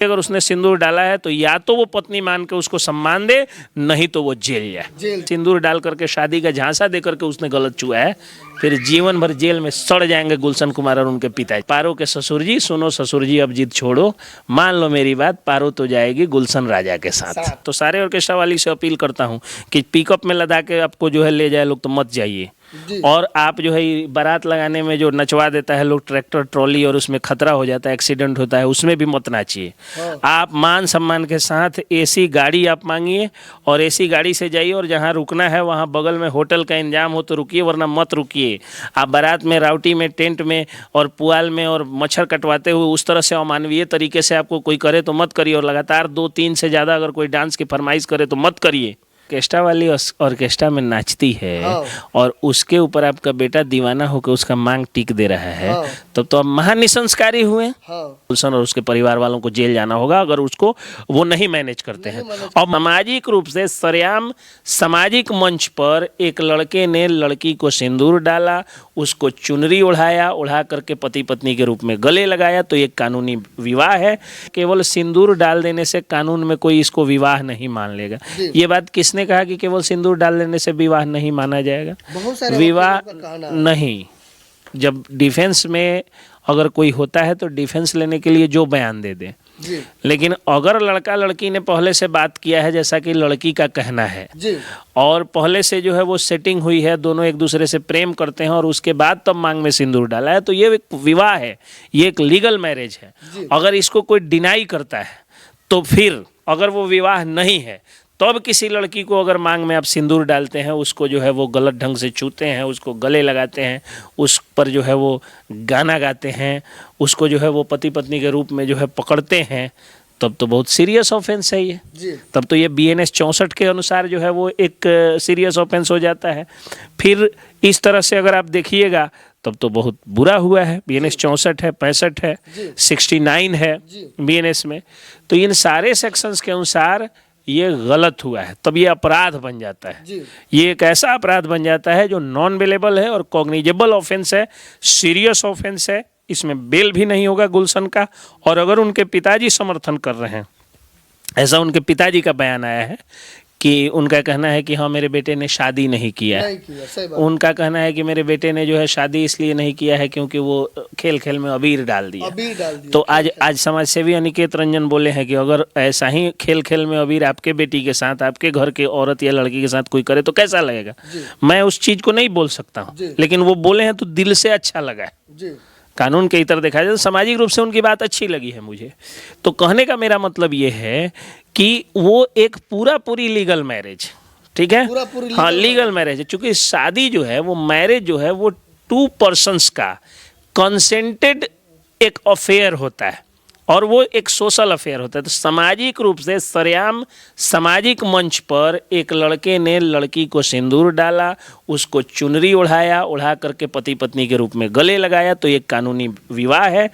अगर उसने सिंदूर डाला है तो या तो वो पत्नी मान के उसको सम्मान दे, नहीं तो वो जेल जाए। सिंदूर डाल करके शादी का झांसा दे करके उसने गलत छुआ है, फिर जीवन भर जेल में सड़ जाएंगे गुलशन कुमार और उनके पिताजी। पारो के ससुर जी, सुनो ससुर जी अब जिद छोड़ो, मान लो मेरी बात, पारो तो जाएगी गुलशन राजा के साथ। तो सारे ऑर्केस्ट्रा वाली से अपील करता हूँ कि पिकअप में लदा के आपको जो है ले जाए लोग तो मत जाइए। और आप जो है बारात लगाने में जो नचवा देता है लोग ट्रैक्टर ट्रॉली और उसमें खतरा हो जाता है, एक्सीडेंट होता है, उसमें भी मत नाचिए। आप मान सम्मान के साथ एसी गाड़ी आप मांगिए और एसी गाड़ी से जाइए, और जहाँ रुकना है वहाँ बगल में होटल का इंतजाम हो तो रुकिए, वरना मत रुकिए। आप बारात में राउटी में टेंट में और पुआल में और मच्छर कटवाते हुए उस तरह से अमानवीय तरीके से आपको कोई करे तो मत करिए, और लगातार 2-3 से ज़्यादा अगर कोई डांस की फरमाइश करे तो मत करिए। ऑर्केस्ट्रा वाली ऑर्केस्ट्रा में नाचती है और उसके ऊपर आपका बेटा दीवाना होकर उसका मांग टिक दे रहा है, तब तो आप महानिसंस्कारी हुए। गुलशन और उसके परिवार वालों को जेल जाना होगा अगर उसको वो नहीं मैनेज करते हैं। और सामाजिक रूप से सरेआम सामाजिक मंच पर एक लड़के ने लड़की को सिंदूर डाला, उसको चुनरी ओढ़ाया, ओढ़ा करके पति पत्नी के रूप में गले लगाया, तो ये कानूनी विवाह है। केवल सिंदूर डाल देने से कानून में कोई इसको विवाह नहीं मान लेगा। ये बात किसने कहा कि केवल सिंदूर डाल देने से विवाह नहीं माना जाएगा? विवाह नहीं। जब डिफेंस में अगर कोई होता है तो डिफेंस लेने के लिए जो बयान दे दे, लेकिन अगर लड़का लड़की ने पहले से बात किया है, जैसा कि लड़की का कहना है, और पहले से जो है वो सेटिंग हुई है, दोनों एक दूसरे से प्रेम करते हैं और उसके बाद तब मांग में सिंदूर डाला है, तो ये एक विवाह है, ये एक लीगल मैरिज है। अगर इसको कोई डिनाई करता है तो फिर अगर वो विवाह नहीं है तब किसी लड़की को अगर मांग में आप सिंदूर डालते हैं, उसको जो है वो गलत ढंग से छूते हैं, उसको गले लगाते हैं, उस पर जो है वो गाना गाते हैं, उसको जो है वो पति पत्नी के रूप में जो है पकड़ते हैं, तब तो बहुत सीरियस ऑफेंस है ये। तब तो ये BNS 64 के अनुसार जो है वो एक सीरियस ऑफेंस हो जाता है। फिर इस तरह से अगर आप देखिएगा तब तो बहुत बुरा हुआ है। BNS 64 है, 65 है, 69 है BNS में, तो इन सारे सेक्शंस के अनुसार ये गलत हुआ है, तब ये अपराध बन जाता है। ये एक ऐसा अपराध बन जाता है जो नॉन बेलेबल है और कॉग्निजेबल ऑफेंस है, सीरियस ऑफेंस है। इसमें बेल भी नहीं होगा गुलशन का। और अगर उनके पिताजी समर्थन कर रहे हैं, ऐसा उनके पिताजी का बयान आया है कि उनका कहना है कि हाँ मेरे बेटे ने शादी नहीं किया है। उनका कहना है कि मेरे बेटे ने जो है शादी इसलिए नहीं किया है क्योंकि वो खेल खेल में अबीर डाल दिया। तो आज समाज सेवी अनिकेत रंजन बोले हैं कि अगर ऐसा ही खेल खेल में अबीर आपके बेटी के साथ, आपके घर के औरत या लड़की के साथ कोई करे तो कैसा लगेगा? मैं उस चीज को नहीं बोल सकता हूँ, लेकिन वो बोले हैं तो दिल से अच्छा लगा है। कानून के इतर देखा जाए तो सामाजिक रूप से उनकी बात अच्छी लगी है मुझे। तो कहने का मेरा मतलब ये है कि वो एक पूरी लीगल मैरिज, ठीक है, हाँ लीगल मैरिज है। चूंकि शादी जो है वो मैरिज जो है वो 2 पर्सन्स का कंसेंटेड एक अफेयर होता है और वो एक सोशल अफेयर होता है। तो सामाजिक रूप से सरेआम सामाजिक मंच पर एक लड़के ने लड़की को सिंदूर डाला, उसको चुनरी ओढ़ाया, ओढ़ा करके पति पत्नी के रूप में गले लगाया, तो ये कानूनी विवाह है।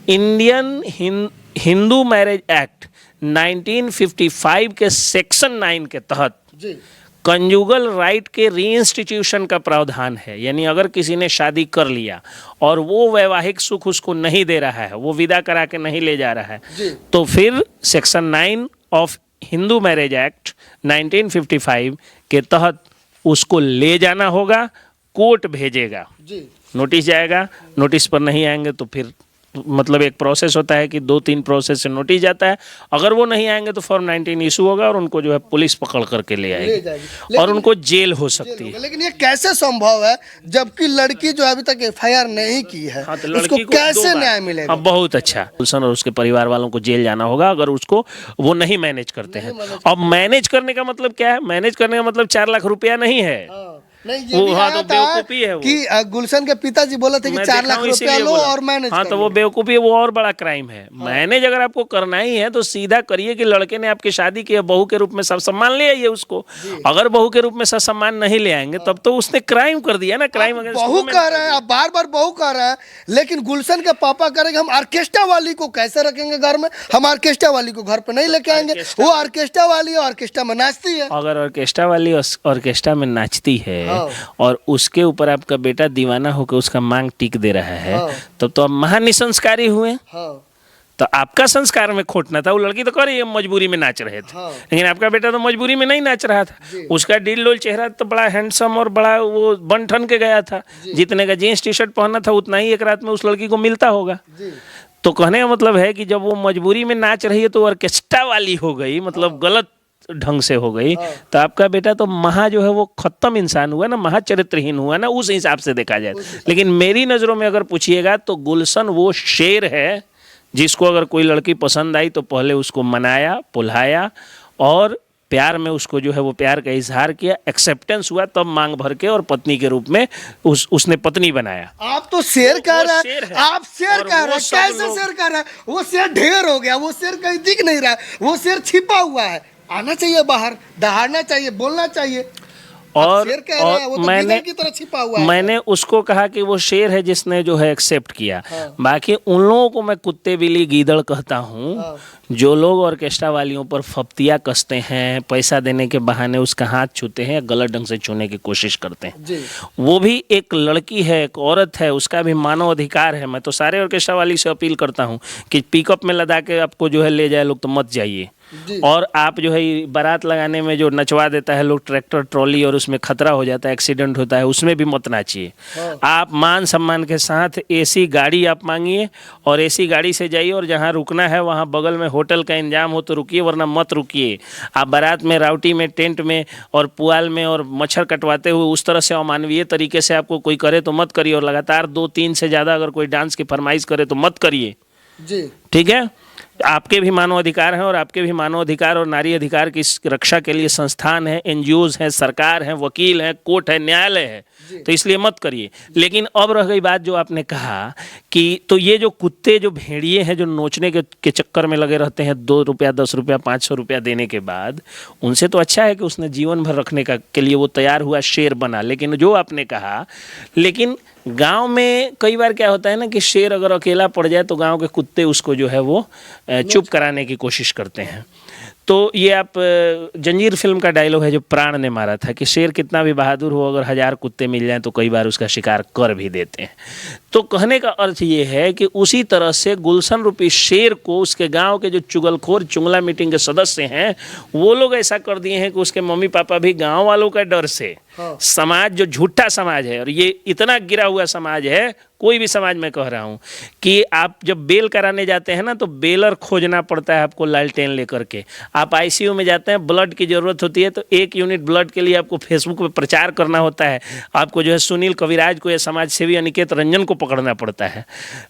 इंडियन हिंदू मैरिज एक्ट 1955 के सेक्शन 9 के तहत कंजुगल राइट के रीइंस्टीट्यूशन का प्रावधान है। यानी अगर किसी ने शादी कर लिया और वो वैवाहिक सुख उसको नहीं दे रहा है, वो विदा करा के नहीं ले जा रहा है, तो फिर section 9 of Hindu marriage act 1955 के तहत उसको ले जाना होगा, कोर्ट भेजेगा, नोटिस जाएगा, नोटिस पर नहीं आएंगे तो फिर मतलब एक प्रोसेस होता है कि 2-3 प्रोसेस से नोटिस जाता है। अगर वो नहीं आएंगे तो फॉर्म 19 इशू होगा और उनको जो है पुलिस पकड़ करके ले आएगी और उनको जेल हो सकती है। लेकिन ये कैसे संभव है जबकि लड़की जो अभी तक FIR नहीं की है? हाँ, तो उसको लड़की को कैसे न्याय मिलेगा? हाँ, बहुत अच्छा। गुलशन और उसके परिवार वालों को जेल जाना होगा अगर उसको वो नहीं मैनेज करते हैं। अब मैनेज करने का मतलब क्या है? मैनेज करने का मतलब 4 लाख रुपया नहीं है। नहीं, ये भी आया था कि गुलशन के पिताजी बोले थे कि 4 लाख रुपया लो और मैनेज। हाँ, तो वो बेवकूफ़ी है, वो और बड़ा क्राइम है। मैनेज अगर आपको करना ही है तो सीधा करिए कि लड़के ने आपकी शादी की, बहू के रूप में सब सम्मान ले आइए उसको। अगर बहू के रूप में सब सम्मान नहीं ले आएंगे तब तो उसने क्राइम कर दिया ना। क्राइम अगर बहू कह रहे हैं, आप बार-बार बहू कह रहे हैं, लेकिन गुलशन के पापा करेंगे हम ऑर्केस्ट्रा वाली को कैसे रखेंगे घर में? हम ऑर्केस्ट्रा वाली को घर पे नहीं लेके आएंगे। वो ऑर्केस्ट्रा वाली ऑर्केस्ट्रा में नाचती है। अगर ऑर्केस्ट्रा वाली ऑर्केस्ट्रा में नाचती है और उसके ऊपर आपका बेटा दीवाना होकर उसका मांग टिक दे रहा है, तब तो आप महानिसंस्कारी हुए। तो आपका संस्कार में खोट ना था। वो लड़की तो कह रही है मजबूरी में नाच रहे थे, लेकिन आपका बेटा तो मजबूरी में नहीं नाच रहा था। उसका डील डोल चेहरा तो बड़ा हैंडसम और बड़ा वो बन ठन के गया था। जितने का जीन्स टी शर्ट पहनना था उतना ही एक रात में उस लड़की को मिलता होगा। तो कहने का मतलब है कि जब वो मजबूरी में नाच रही है तो ऑर्केस्ट्रा वाली हो गई, मतलब गलत ढंग से हो गई, तो आपका बेटा तो महा जो है वो खत्म इंसान हुआ ना, महा चरित्रहीन हुआ ना, उस हिसाब से देखा जाए। लेकिन मेरी नज़रों में अगर पूछिएगा तो गुलशन वो शेर है जिसको अगर कोई लड़की पसंद आई तो पहले उसको मनाया, पुल्हाया और प्यार में उसको जो है वो प्यार का इजहार किया, एक्सेप्टेंस हुआ, तब मांग भर के और पत्नी के रूप में उसने पत्नी बनाया। आप तो शेर कह रहे शेर हैं, है। आप शेर और कह वो रहे हैं, सब कैसे लोग- शेर कह रहे हैं? वो शेर ढेर हो गया, वो शेर कहीं दिख नहीं रहा है, वो शेर छिपा हुआ है। आना चाहिए बाहर, दहाड़ना चाहिए, बोलना चाहिए। और शेर कह रहे हैं, वो तो मैंने गीदड़ की तरह छिपा हुआ है। मैंने उसको कहा कि वो शेर है जिसने जो है एक्सेप्ट किया। बाकी उन लोगों को मैं कुत्ते बिल्ली गीदड़ कहता हूँ जो लोग ऑर्केस्ट्रा वालियों पर फप्तियाँ कसते हैं, पैसा देने के बहाने उसका हाथ छूते हैं, गलत ढंग से छूने की कोशिश करते हैं। जी। वो भी एक लड़की है, एक औरत है, उसका भी मानव अधिकार है। मैं तो सारे ऑर्केस्ट्रा वाली से अपील करता हूँ कि पिकअप में लदा के आपको जो है ले जाए लोग तो मत जाइए। और आप जो है बारात लगाने में जो नचवा देता है लोग ट्रैक्टर ट्रॉली और उसमें खतरा हो जाता है, एक्सीडेंट होता है, उसमें भी मत नाचिए। आप मान सम्मान के साथ एसी गाड़ी आप मांगिए और एसी गाड़ी से जाइए और जहाँ रुकना है वहाँ बगल में होटल का इंतजाम हो तो रुकिए, वरना मत रुकिए। आप बारात में राउटी में टेंट में और पुआल में और मच्छर कटवाते हुए उस तरह से अमानवीय तरीके से आपको कोई करे तो मत करिए, और लगातार 2-3 से ज़्यादा अगर कोई डांस की फरमाइश करे तो मत करिए। जी। ठीक है, आपके भी मानव अधिकार हैं और आपके भी मानव अधिकार और नारी अधिकार की रक्षा के लिए संस्थान है, एनजीओज हैं, सरकार है, वकील हैं, कोर्ट है, न्यायालय है, तो इसलिए मत करिए। लेकिन अब रह गई बात जो आपने कहा कि तो ये जो कुत्ते जो भेड़िए हैं जो नोचने के चक्कर में लगे रहते हैं 2 रुपया 10 रुपया 500 रुपया देने के बाद, उनसे तो अच्छा है कि उसने जीवन भर रखने का के लिए वो तैयार हुआ, शेर बना। लेकिन जो आपने कहा, लेकिन गांव में कई बार क्या होता है ना कि शेर अगर अकेला पड़ जाए तो गांव के कुत्ते उसको जो है वो चुप कराने की कोशिश करते हैं। तो ये आप जंजीर फिल्म का डायलॉग है जो प्राण ने मारा था कि शेर कितना भी बहादुर हो, अगर 1000 कुत्ते मिल जाएं तो कई बार उसका शिकार कर भी देते हैं। तो कहने का अर्थ ये है कि उसी तरह से गुलशन रूपी शेर को उसके गांव के जो चुगलखोर चुंगला मीटिंग के सदस्य हैं वो लोग ऐसा कर दिए हैं कि उसके मम्मी पापा भी गांव वालों का डर से, समाज जो झूठा समाज है और ये इतना गिरा हुआ समाज है, कोई भी समाज में कह रहा हूँ कि आप जब बेल कराने जाते हैं ना तो बेलर खोजना पड़ता है आपको लालटेन लेकर के। आप आईसीयू में जाते हैं, ब्लड की ज़रूरत होती है तो 1 यूनिट ब्लड के लिए आपको फेसबुक पे प्रचार करना होता है, आपको जो है सुनील कविराज को या समाज सेवी अनिकेत रंजन को पकड़ना पड़ता है,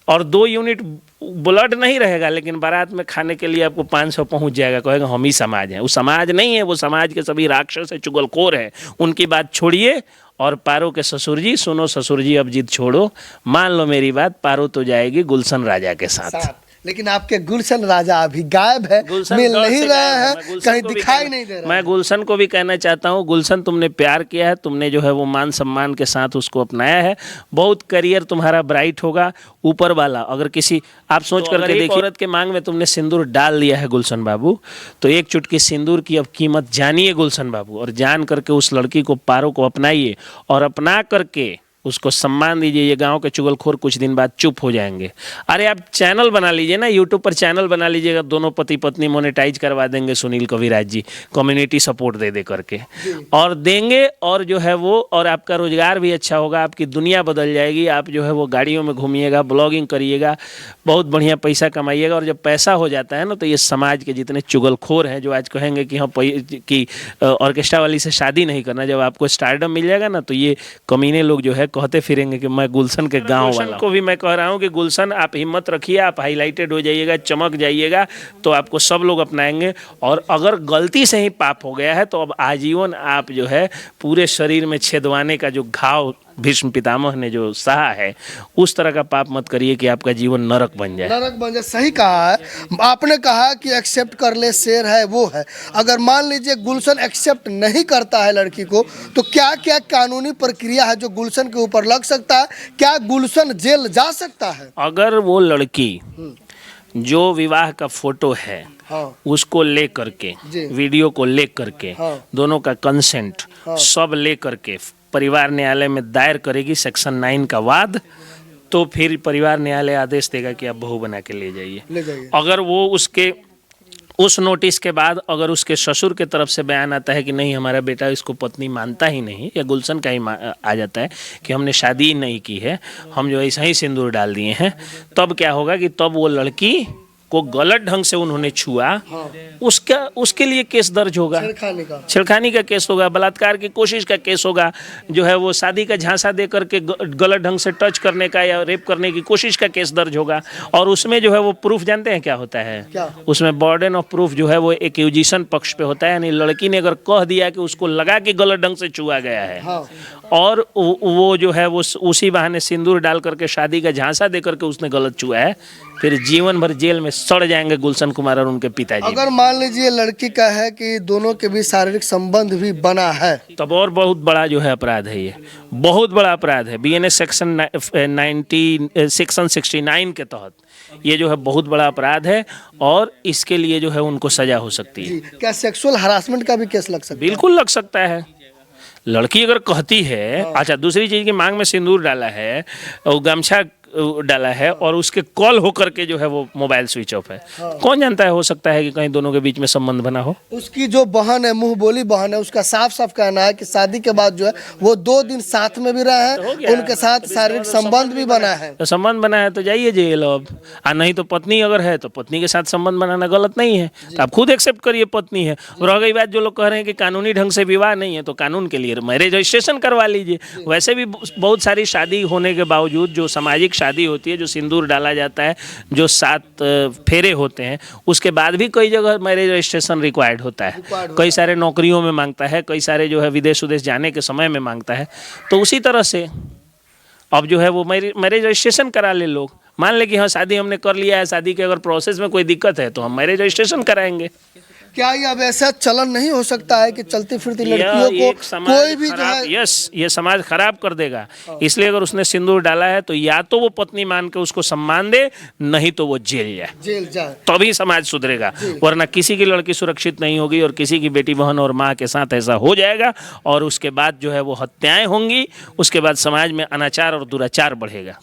और 2 यूनिट ब्लड नहीं रहेगा लेकिन बारात में खाने के लिए आपको 500 पहुंच जाएगा, कहेगा हम ही समाज हैं। वो समाज नहीं है, वो समाज के सभी राक्षस है, चुगलखोर है। उनकी बात छोड़िए और पारो के ससुर जी सुनो, ससुर जी अब जिद छोड़ो, मान लो मेरी बात, पारो तो जाएगी गुलशन राजा के साथ। लेकिन आपके गुलशन राजा अभी गायब है, मिल नहीं रहे हैं, कहीं दिखाई नहीं दे रहा। मैं गुलशन को भी कहना चाहता हूँ, गुलशन तुमने प्यार किया है, तुमने जो है वो मान सम्मान के साथ उसको अपनाया है, बहुत करियर तुम्हारा ब्राइट होगा। ऊपर वाला अगर किसी आप सोच करके देखिए, औरत के मांग में तुमने सिंदूर डाल दिया है गुलशन बाबू, तो 1 चुटकी सिंदूर की अब कीमत जानिए गुलशन बाबू, और जान करके उस लड़की को, पारो को अपनाइए और अपना करके उसको सम्मान दीजिए। ये गांव के चुगलखोर कुछ दिन बाद चुप हो जाएंगे। अरे आप चैनल बना लीजिए ना, यूट्यूब पर चैनल बना लीजिएगा, दोनों पति पत्नी मोनेटाइज करवा देंगे सुनील कविराज जी, कम्युनिटी सपोर्ट दे करके और देंगे, और जो है वो, और आपका रोजगार भी अच्छा होगा, आपकी दुनिया बदल जाएगी। आप जो है वो गाड़ियों में घूमिएगा, ब्लॉगिंग करिएगा, बहुत बढ़िया पैसा कमाइएगा। और जब पैसा हो जाता है ना तो ये समाज के जितने चुगलखोर हैं जो आज कहेंगे कि हाँ कि ऑर्केस्ट्रा वाली से शादी नहीं करना, जब आपको स्टारडम मिल जाएगा ना तो ये कमीने लोग जो है कहते फिरेंगे कि मैं गुलशन के गांव वाला को भी मैं कह रहा हूं कि गुलशन आप हिम्मत रखिए, आप हाईलाइटेड हो जाइएगा, चमक जाइएगा, तो आपको सब लोग अपनाएंगे। और अगर गलती से ही पाप हो गया है तो अब आजीवन आप जो है पूरे शरीर में छेदवाने का जो घाव भीष्म पितामह ने जो सहा है, उस तरह का पाप मत करिए कि आपका जीवन नरक बन जाए। नरक बन जाए, सही कहा है आपने। कहा कि एक्सेप्ट कर ले, शेर है वो है। अगर मान लीजिए गुलशन एक्सेप्ट नहीं करता है लड़की को, तो क्या क्या कानूनी प्रक्रिया है जो गुलशन के ऊपर लग सकता है? क्या गुलशन जेल जा सकता है? अगर वो लड़की जो विवाह का फोटो है उसको ले करके, वीडियो को ले करके, दोनों का कंसेंट सब ले करके परिवार न्यायालय में दायर करेगी सेक्शन 9 का वाद, तो फिर परिवार न्यायालय आदेश देगा कि आप बहू बना के ले जाइए। ले जाइए। अगर वो उसके उस नोटिस के बाद अगर उसके ससुर के तरफ से बयान आता है कि नहीं हमारा बेटा इसको पत्नी मानता ही नहीं, या गुलशन का ही आ जाता है कि हमने शादी ही नहीं की है, हम जो ऐसा ही सिंदूर डाल दिए हैं, तब क्या होगा कि तब वो लड़की को गलत ढंग से उन्होंने छुआ, उसके लिए केस दर्ज होगा, छेड़खानी का केस होगा, बलात्कार की कोशिश का केस होगा, जो है वो शादी का झांसा दे करके गलत ढंग से टच करने का या रेप करने की कोशिश का केस दर्ज होगा। और उसमें जो है वो प्रूफ जानते हैं क्या होता है? उसमें बर्डन ऑफ प्रूफ जो है वो एक्यूजिशन पक्ष पे होता है, यानी लड़की ने अगर कह दिया कि उसको लगा कि गलत ढंग से छुआ गया है और वो जो है वो उसी बहाने सिंदूर डाल करके शादी का झांसा दे करके उसने गलत छुआ है, फिर जीवन भर जेल में सड़ जाएंगे गुलशन कुमार और उनके पिताजी। अगर मान लीजिए लड़की का है कि दोनों के बीच शारीरिक संबंध भी बना है, तब और बहुत बड़ा जो है अपराध है, ये बहुत बड़ा अपराध है। बीएनएस सेक्शन 69 के तहत ये जो है बहुत बड़ा अपराध है और इसके लिए जो है उनको सजा हो सकती है। क्या सेक्सुअल हरासमेंट का भी केस लग सकता है? बिल्कुल लग सकता है। लड़की अगर कहती है, अच्छा दूसरी चीज की मांग में सिंदूर डाला है और गमछा डाला है और उसके कॉल होकर के जो है वो मोबाइल स्विच ऑफ है, कौन जानता है, हो सकता है कि कहीं दोनों के बीच में संबंध बना हो। उसकी जो बहन है, मुंह बोली बहन है, उसका साफ साफ कहना है कि शादी के बाद जो है वो 2 दिन साथ में भी रहे हैं, उनके साथ शारीरिक संबंध भी बना है। तो संबंध बना है तो जाइए जेल अब, और नहीं तो पत्नी अगर है तो पत्नी के साथ संबंध बनाना गलत नहीं है, तो आप खुद एक्सेप्ट करिए पत्नी है। और रह गई बात जो लोग कह रहे हैं कि कानूनी ढंग से विवाह नहीं है, तो कानून के लिए मैरिज रजिस्ट्रेशन करवा लीजिए। वैसे भी बहुत सारी शादी होने के बावजूद जो सामाजिक शादी होती है, जो सिंदूर डाला जाता है, जो 7 फेरे होते हैं, उसके बाद भी कई जगह मैरिज रजिस्ट्रेशन रिक्वायर्ड होता है। कई सारे नौकरियों में मांगता है, कई सारे जो है विदेश जाने के समय में मांगता है। तो उसी तरह से अब जो है वो मैरिज रजिस्ट्रेशन करा ले लोग। मान ले कि हाँ शादी हमने कर लिया है, शादी के अगर प्रोसेस में कोई दिक्कत है तो हम मैरिज रजिस्ट्रेशन कराएंगे। क्या ये अब ऐसा चलन नहीं हो सकता है कि चलती फिरती लड़कियों को कोई भी जो है, ये समाज खराब कर देगा। इसलिए अगर उसने सिंदूर डाला है तो या तो वो पत्नी मान के उसको सम्मान दे, नहीं तो वो जेल जाए, तभी समाज सुधरेगा। वरना किसी की लड़की सुरक्षित नहीं होगी और किसी की बेटी बहन और माँ के साथ ऐसा हो जाएगा और उसके बाद जो है वो हत्याएं होंगी, उसके बाद समाज में अनाचार और दुराचार बढ़ेगा।